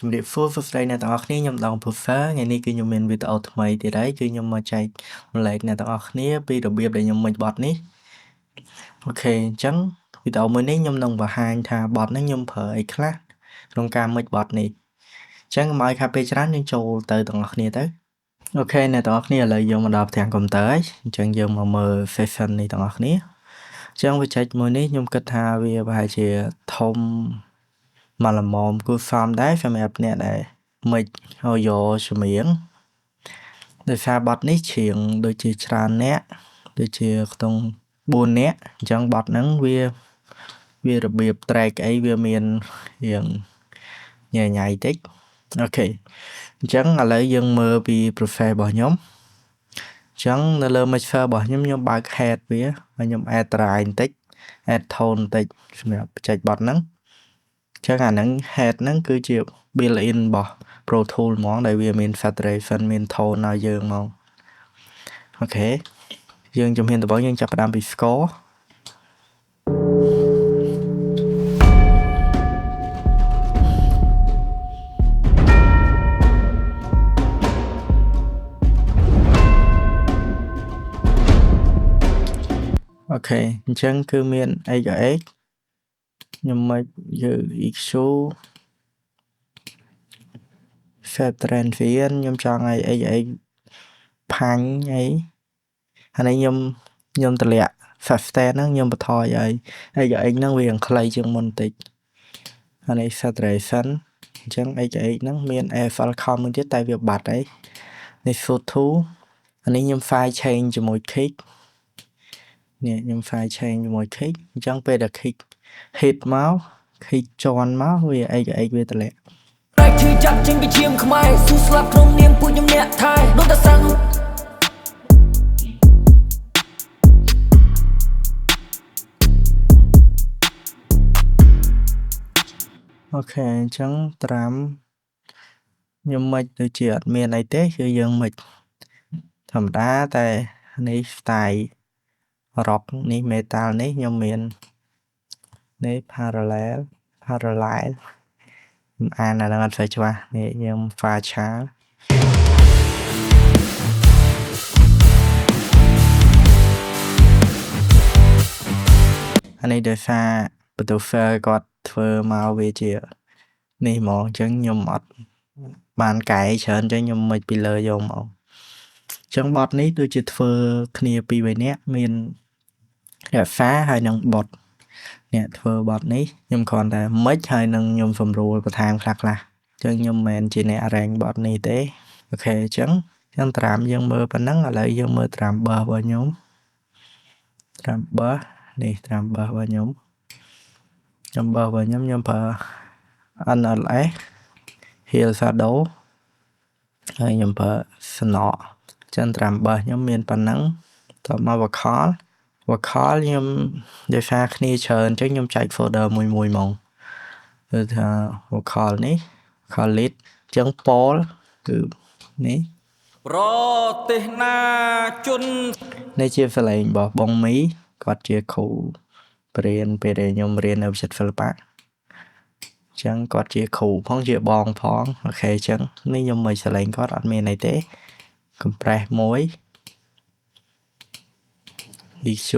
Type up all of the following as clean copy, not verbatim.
ជំរាបសួរសួស្តីអ្នកទាំងអស់គ្នាខ្ញុំដង Professor ថ្ងៃនេះគឺខ្ញុំមានវីដេអូថ្មីទៀតហើយគឺខ្ញុំមកចែកម្លែកអ្នកទាំងអស់គ្នាពីរបៀបដែលខ្ញុំមិចបទនេះអូខេអញ្ចឹងវីដេអូមួយនេះខ្ញុំនឹងបង្ហាញថាបទនេះខ្ញុំប្រើអីខ្លះក្នុងការមិចបទនេះអញ្ចឹងកុំឲ្យខាតពេលច្រើនយើងចូលទៅទាំងអស់គ្នាទៅអូខេអ្នកទាំងអស់គ្នាឥឡូវយើងមកដល់ផ្ទាំងកុំព្យូទ័រហើយអញ្ចឹងយើងមកមើល session នេះទាំងអស់គ្នាអញ្ចឹងវាចេញមួយនេះខ្ញុំគិតថាវាប្រហែលជាធំមកល្មមគួរសមដែរសម្រាប់អ្នកដែលមិចហើយយកចម្រៀងដោយសារបទនេះច្រៀងដូចជាច្រើនអ្នកដូចជាខ្ទង់4អ្នកអញ្ចឹងបទហ្នឹងវារបៀប track អីវាមានរៀងញ៉ៃញ៉ៃតិចអូខេអញ្ចឹងឥឡូវយើងមើលពី process របស់ខ្ញុំអញ្ចឹងនៅលើ mixer របស់ខ្ញុំបើក head វាហើយខ្ញុំ add drive បន្តិច add tone បន្តិចសម្រាប់បញ្ចេញបទហ្នឹងអញ្ចឹងអាហ្នឹង head ហ្នឹងគឺជា built in របស់ Pro Tool ហ្មងដែលវាមាន saturation មាន tone ឲ្យយើងហ្មងអូខេយើងជំហានដំបូងយើងចាប់ផ្ដើមពី scoreអូខេអញ្ចឹងគឺមាន x ខ្ញុំមកយក EQ set transient ខ្ញុំចង់ឲ្យ x ផាញ់អីហើយនេះខ្ញុំតម្លាក់ sustain ហ្នឹងខ្ញុំបន្ថយឲ្យ x ហ្នឹងវាខ្លីជាងមុនបន្តិចហើយនេះ saturation អញ្ចឹង x ហ្នឹងមាន AFL com មួយទៀតតែវាបាត់ហើយនេះ shoot to អានេះខ្ញុំ file change ជាមួយ kick នេះខ្ញុំ file change ជាមួយ kick អញ្ចឹងពេលដែល kick hit មក kick ជន់មកវា x វាតម្លាក់ឈឺចាប់ចេញពីឈាមខ្មែរស៊ូស្លាប់ក្នុងនាមពួកខ្ញុំអ្នកថែដូចតែសាំងអូខេអញ្ចឹងត្រាំខ្ញុំមិនដូចជាអត់មានអីទេគឺយើងមិនធម្មតាតែនេះ style rock នេះ metal នេះខ្ញុំមាននេះ parallel ខ្ញុំអានអាហ្នឹងអត់ស្អីច្បាស់នេះខ្ញុំ file chart អានេះដោយសារ producer គាត់ធ្វើមកវាជានេះហ្មងអញ្ចឹងខ្ញុំអត់បានកែច្រើនអញ្ចឹងខ្ញុំមិនពីលើយកមកអញ្ចឹងបទនេះដូចជាធ្វើគ្នាពីរបីនាក់មានរក្សាហើយនឹងបទអ្នកធ្វើបទនេះខ្ញុំគ្រាន់តែមិចហើយនឹងខ្ញុំសម្រួលបន្ថែមខ្លះអញ្ចឹងខ្ញុំមិនមែនជាអ្នក arrange បទនេះទេអូខេអញ្ចឹងត្រាំយើងមើលប៉ុណ្ណឹងឥឡូវយើងមើលត្រាំ bass របស់ខ្ញុំត្រាំ bass នេះត្រាំ bass របស់ខ្ញុំខ្ញុំប្រើ NLS Hill Shadow ហើយខ្ញុំប្រើ Snort ចឹងត្រាំ bass ខ្ញុំមានប៉ុណ្ណឹងតមក vocal ខ្ញុំដោយសារគ្នាច្រើនអញ្ចឹងខ្ញុំចែក folder មួយហ្មងគឺថា vocal នេះ vocal lead អញ្ចឹង Paul គឺនេះប្រទេសណាជននេះជាសលេងរបស់បងមីគាត់ជាគ្រូបរៀនពេលដែលខ្ញុំរៀននៅវិចិត្រសិល្បៈអញ្ចឹងគាត់ជាគ្រូផងជាបងផងអូខេអញ្ចឹងនេះខ្ញុំមិនសលេងគាត់អត់មានអីទេ compress មួយ EQ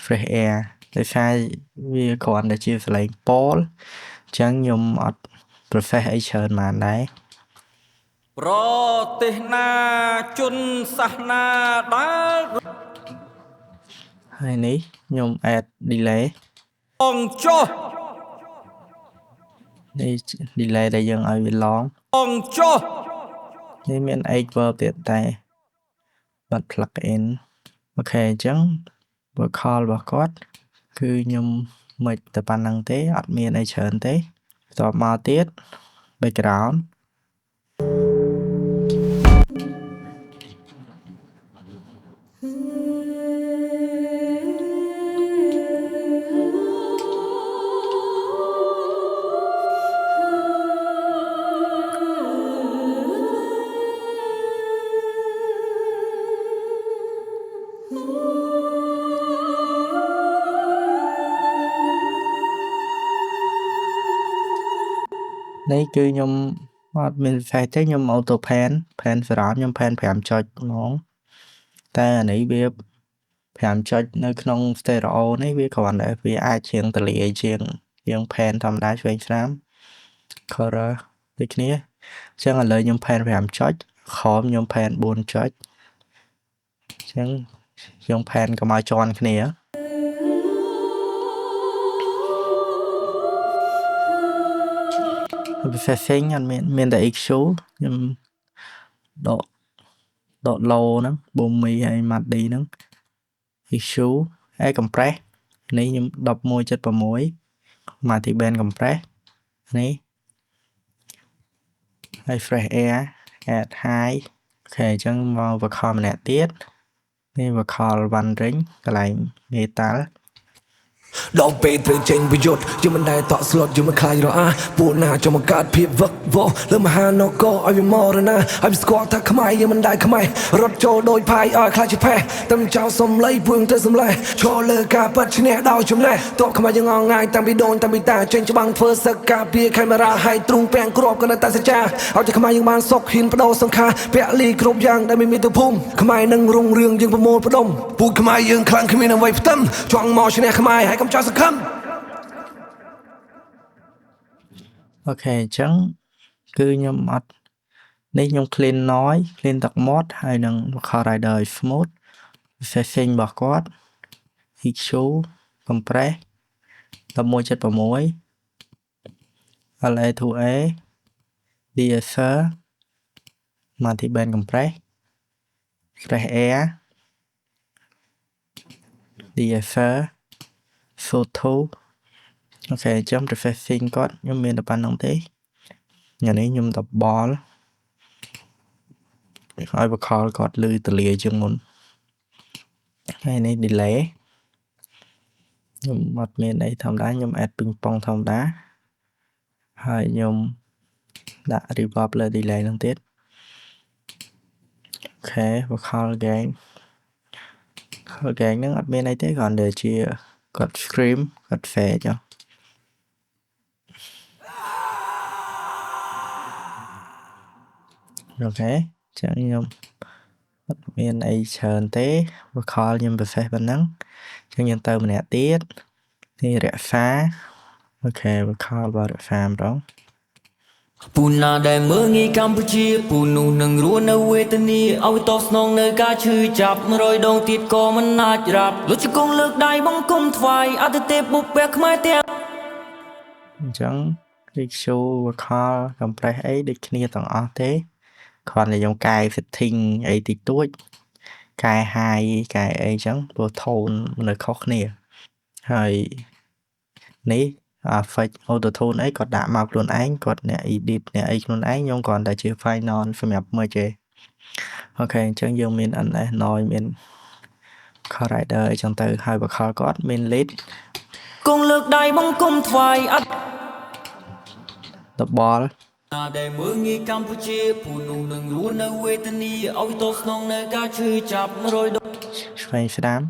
fresh air ដោយសារវាគ្រាន់តែជាសលេង Paul អញ្ចឹងខ្ញុំអត់ process អីច្រើនប៉ុន្មានដែរប្រទេសណាជនសាសនាដែលហើយនេះខ្ញុំ add delay អងចុះនេះ delay ដែលយើងឲ្យវាឡងអងចុះនេះមាន 8 verb ទៀតតែបាត់ plug in អូខេអញ្ចឹង vocal របស់គាត់គឺខ្ញុំមិនតែប៉ុណ្្នឹងទេអត់មានអីច្រើនទេបន្ទាប់មកទៀត background នេះគឺខ្ញុំអត់មានផ្សេងទេខ្ញុំ auto pan សរោមខ្ញុំ pan 5ចុចហ្មងតែអានេះវា5ចុចនៅក្នុង stereo នេះវាគ្រាន់តែវាអាចជាងទលាយជាង pan ធម្មតាឆ្វេងស្ដាំ color ដូចគ្នាអញ្ចឹងឥឡូវខ្ញុំ pan 5ចុចក្រោមខ្ញុំ pan 4ចុចអញ្ចឹងខ្ញុំ pan កុំឲ្យជាន់គ្នាprocessing អត់មានតែ EQ ខ្ញុំដក low ហ្នឹង Boomy ហើយ MADI ហ្នឹង EQ ហើយ compress នេះខ្ញុំ 11.6 multi band compress នេះហើយ fresh air add high អូខេអញ្ចឹងមក vocal ម្នាក់ទៀតនេះ vocal one ring កន្លែង metal ដល់ពេលត្រូវចេញប្រយុទ្ធយើងមិនដែលតក់ស្លុតយើងមិនខ្លាចរអាពួកណាចង់បង្កើតភាពវឹកវរលើមហានគរឲ្យវាមរណាឲ្យស្គាល់ថាខ្មែរយើងមិនដែលខ្មែររត់ចូលដោយផាយឲ្យខ្លាចជាផេះតែមិនចោលសំឡេងពួងទៅសំឡេះឈរលើការប៉ັດឈ្នះដោយចំណេះតបខ្មែរយើងអងងាយតាំងពីដូនតាំងពីតាចេញច្បាំងធ្វើសឹកការពារខេមរ៉ាឲ្យទ្រូងពាំងគ្រាប់ក៏នៅតែសច្ចាឲ្យតែខ្មែរយើងបានសុខហ៊ានបដូរសង្ខារពលីគ្រប់យ៉ាងដែលមានទៅភូមិខ្មែរនឹងរុងរឿងយើងប្រមូលផ្ដុំពូជខ្មែរយើងខ្លាំងគ្មានអ្វីផ្ទឹមចង់មកឈ្នះខ្មែរហើយកុំចោលសង្ឃឹមអូខេអញ្ចឹងគឺខ្ញុំអត់នេះខ្ញុំ clean noise clean ទឹកមាត់ហើយនឹង vocal rider ឲ្យ smooth processing របស់គាត់ EQ compress 11.6 LA to A DSR multi band compress fresh air DSR Soto អូខេអញ្ចឹង processing គាត់ខ្ញុំមានតែប៉ុណ្្នឹងទេញ៉ាំនេះខ្ញុំដបលឲ្យ vocal គាត់លឺទលាជាងមុនហើយនេះ delay ខ្ញុំអត់មានអីធម្មតាខ្ញុំ add ពីងប៉ុងធម្មតាហើយខ្ញុំដាក់ reverb លើ delay ហ្នឹងទៀតអូខេ vocal gain ហ្នឹងអត់មានអីទេគ្រាន់តែជាគាត់ scream គាត់ fade អូខេចឹងខ្ញុំអត់មានអីច្រើនទេ vocal ខ្ញុំ process ប៉ុណ្ណឹងចឹងខ្ញុំទៅម្នាក់ទៀតនេះរក្សាអូខេ vocal របស់រក្សាម្ដងពូណាដែលមើងងាយកម្ពុជាពូនោះនឹងរស់នៅវេទនាឲ្យតបស្នងនៅការឈឺចាប់100ដងទៀតក៏មិនអាចរាប់លុចគង់លើកដៃបង្គំថ្វាយអតិទេពបុព្វខ្មែរទាំងអញ្ចឹង EQ vocal compress អីដូចគ្នាទាំងអស់ទេគ្រាន់តែខ្ញុំកែ setting អីតិចតួចកែ high កែអីចឹងព្រោះ tone នៅខុសគ្នាហើយនេះeffect auto tune អីគាត់ដាក់មកខ្លួនឯងគាត់អ្នក edit អ្នកអីខ្លួនឯងខ្ញុំគ្រាន់តែជា final សម្រាប់មើលទេអូខេអញ្ចឹងយើងមាន NS noise មាន vocal rider អីចឹងទៅហើយ vocal គាត់មាន lead គង់លើកដៃបង្គំថ្វាយអត់តបល់ណាដែលមើងងាយកម្ពុជាពូនោះនឹងរស់នៅវេទនាឲ្យតបស្នងនៅការឈឺចាប់100ដងឆ្វេងស្ដាំ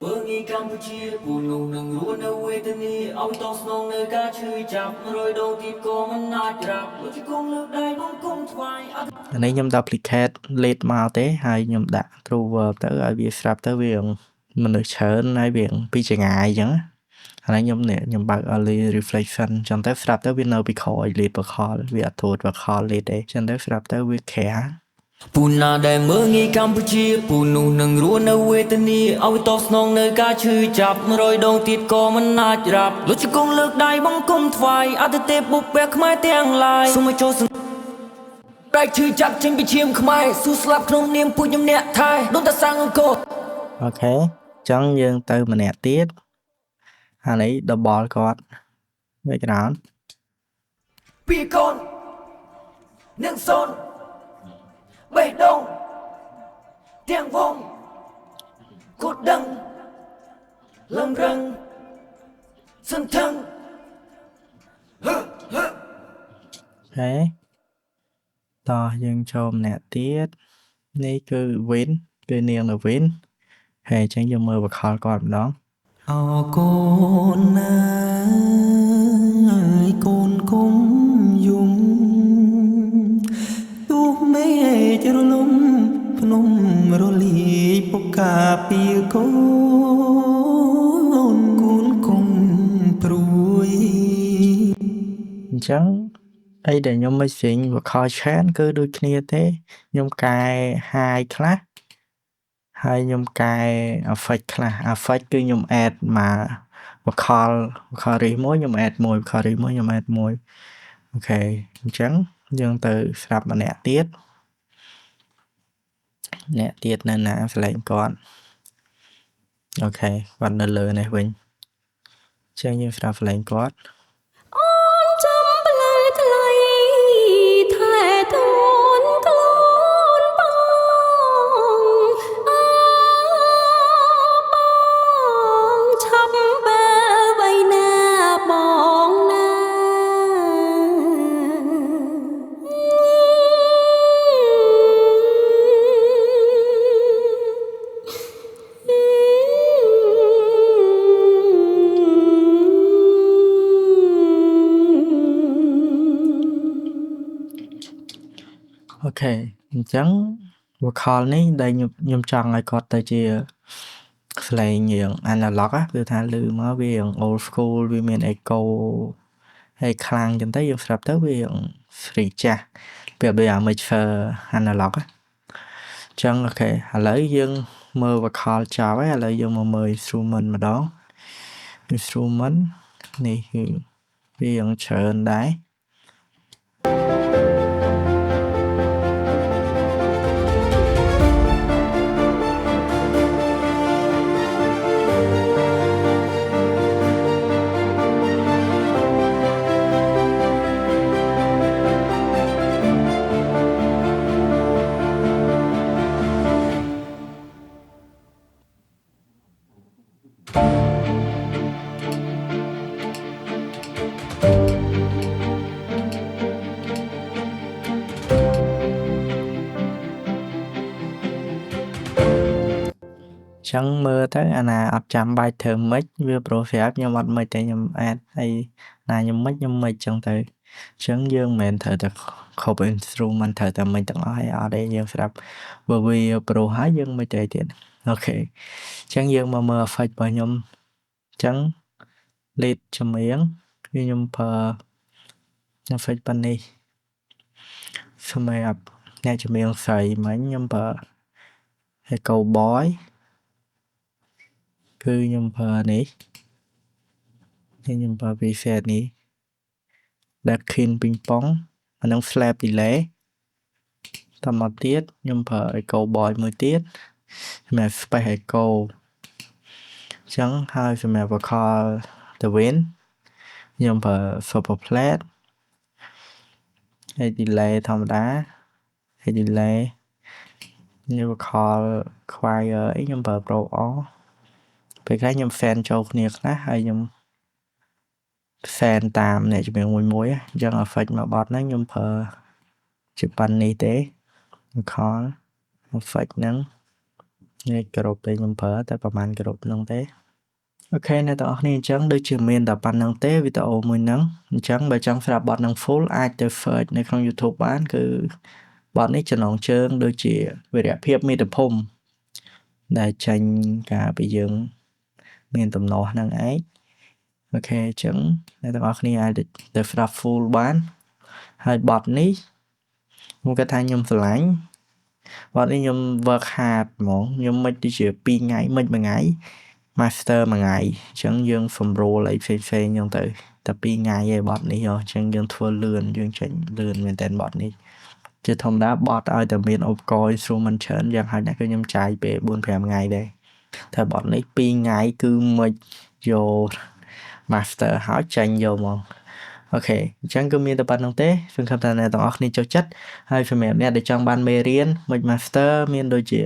មើងងាយកម្ពុជាពូនោះនឹងរស់នៅវេទនាឲ្យតបស្នងនៅការឈឺចាប់100ដងទៀតក៏មិនអាចប្រាប់លុចគង់លើកដៃបង្គំថ្វាយអត់អានេះខ្ញុំដាក់ duplicate lead មកទេហើយខ្ញុំដាក់ true verb ទៅឲ្យវាស្រាប់ទៅវាមនុស្សច្រើនហើយវាពីចងាយអញ្ចឹងហើយខ្ញុំបើក early reflection ចឹងទៅស្រាប់ទៅវានៅពីក្រោយ lead vocal វាអត់ធូត vocal lead ទេចឹងទៅស្រាប់ទៅវាក្រាពូណាដែលមើងងាយកម្ពុជាពូនោះនឹងរស់នៅវេទនាឲ្យតបស្នងនៅការឈឺចាប់100ដងទៀតក៏មិនអាចរាប់លុចគង់លើកដៃបង្គំថ្វាយអតិទេពបុព្វខ្មែរទាំងឡាយសូមចូលដៃឈឺចាប់ចេញពីឈាមខ្មែរស៊ូស្លាប់ក្នុងនាមពូជខ្ញុំអ្នកថែដូនតាសាំងអង្គរអូខេចឹងយើងទៅម្នាក់ទៀតអានេះ double គាត់ background ពីកូននឹងសូនបេះដូងទាំងវងគូដឹងលំរឹងសន្ធឹងហេតោះយើងចូលម្នាក់ទៀតនេះគឺ Win គឺនាងនៅ Win ហើយអញ្ចឹងយើងមើល vocal គាត់ម្ដងអរគុណណាស់ហើយកូនគុំ រលំភ្នំរលីពុកកាពីកូនគូនគុំព្រួយ អញ្ចឹងអីដែលខ្ញុំមិនស្រី vocal chain គឺដូចគ្នាទេខ្ញុំកែ high ខ្លះហើយខ្ញុំកែ effect ខ្លះ effect គឺខ្ញុំ add មក vocal riff មួយខ្ញុំ add មួយ vocal riff មួយខ្ញុំ add មួយអូខេអញ្ចឹងយើងទៅស្ដាប់ម្នាក់ទៀតអ្នកទៀតនៅណាស្លេងគាត់អូខេគាត់នៅលើនេះវិញអញ្ចឹងយើងស្ដាប់ស្លេងគាត់ អូនចាំប្លែថ្លៃថែទូនខ្លួនបងបងឆាប់បែវៃណាបងណា អូខេអញ្ចឹង vocal នេះដែលខ្ញុំចង់ឲ្យគាត់ទៅជាស្លេងយ៉ាង analog គឺថាឮមកវាយ៉ាង old school វាមាន echo ហើយខ្លាំងចឹងទៅយើងស្ដាប់ទៅវាយ៉ាងស្រីចាស់ប្រៀបដូច amateur analog អញ្ចឹងអូខេឥឡូវយើងមើល vocal ចប់ហើយឥឡូវយើងមកមើល instrument ម្ដង instrument នេះគឺវាយ៉ាងច្រើនដែរ ចឹងមើលទៅអាណាអត់ចាំបាច់ធ្វើម៉េចវាប្រូស្រាប់ខ្ញុំអត់មិនតែខ្ញុំអាចហើយណាខ្ញុំមិនចឹងទៅចឹងយើងមិនមែនត្រូវតែគ្រប់ instrument ត្រូវតែមិនទាំងអស់ហើយអត់ទេយើងស្ដាប់បើវាប្រូហើយយើងមិនទៅទៀតអូខេចឹងយើងមកមើល effect របស់ខ្ញុំចឹង lead ចម្រៀងគឺខ្ញុំប្រើ effect ប៉ុណ្នេះសម្រាប់អ្នកចម្រៀងស្រីមិញខ្ញុំប្រើ Echo Boy គឺខ្ញុំប្រើនេះខ្ញុំប្រើ preset នេះ Darkin Ping Pong អានឹង slap delay តមកទៀតខ្ញុំប្រើ Echo Boy មួយទៀតសម្រាប់ space echo អញ្ចឹងហើយសម្រាប់ vocal the wind ខ្ញុំប្រើ super flat ហើយ delay ធម្មតាហើយ delay ខ្ញុំ vocal choir អីខ្ញុំប្រើ Pro All ពេលខ្លះខ្ញុំ fan ចូលគ្នាខ្លះហើយខ្ញុំ fan តាមអ្នកចម្រៀងមួយអញ្ចឹង effect មកបទហ្នឹងខ្ញុំប្រើជាប៉ុណ្នេះទេ vocal effect ហ្នឹងនេះគ្រប់ទេខ្ញុំប្រើតែប្រហែលគ្រប់ហ្នឹងទេអូខេអ្នកទាំងអស់គ្នាអញ្ចឹងដូចជាមានតែប៉ុណ្្នឹងទេវីដេអូមួយហ្នឹងអញ្ចឹងបើចង់ស្ដាប់បទហ្នឹង full អាចទៅ search នៅក្នុង YouTube បានគឺបទនេះចំណងជើងដូចជាវីរភាពមាតុភូមិដែលចាញ់ការពីយើងមានទំនាស់ហ្នឹងឯងអូខេអញ្ចឹងអ្នកទាំងអស់គ្នាអាចទៅស្ដាប់ full បានហើយបទនេះខ្ញុំគិតថាខ្ញុំស្រឡាញ់បទនេះខ្ញុំ work hard ហ្មងខ្ញុំមិនទៅជា2ថ្ងៃមិនមួយថ្ងៃ master មួយថ្ងៃអញ្ចឹងយើងសម្រួលអីផ្សេងៗអញ្ចឹងទៅតែ2ថ្ងៃឯបទនេះអញ្ចឹងយើងធ្វើលឿនយើងចេញលឿនមែនតើបទនេះជាធម្មតាបទឲ្យតែមានឧបករណ៍ instrument ច្រើនយ៉ាងហោចណាស់គឺខ្ញុំចាយពេល 4-5 ថ្ងៃដែរតែបទនេះ2ថ្ងៃគឺមិនយក master ហើយចាញ់យកមកអូខេអញ្ចឹងគឺមានតែប៉ុណ្្នឹងទេសង្ឃឹមថាអ្នកទាំងអស់គ្នាចូលចិត្តហើយសម្រាប់អ្នកដែលចង់បានមេរៀនមិន master មានដូចជា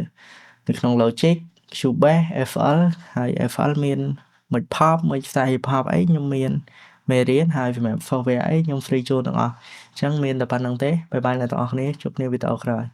នៅក្នុង Logic Cubase FL ហើយ FL មានមួយ pop មួយ style hip hop អីខ្ញុំមានមេរៀនហើយសម្រាប់ software អីខ្ញុំ free ជូនទាំងអស់អញ្ចឹងមានតែប៉ុណ្្នឹងទេបាយបាយអ្នកទាំងអស់គ្នាជួបគ្នាវីដេអូក្រោយ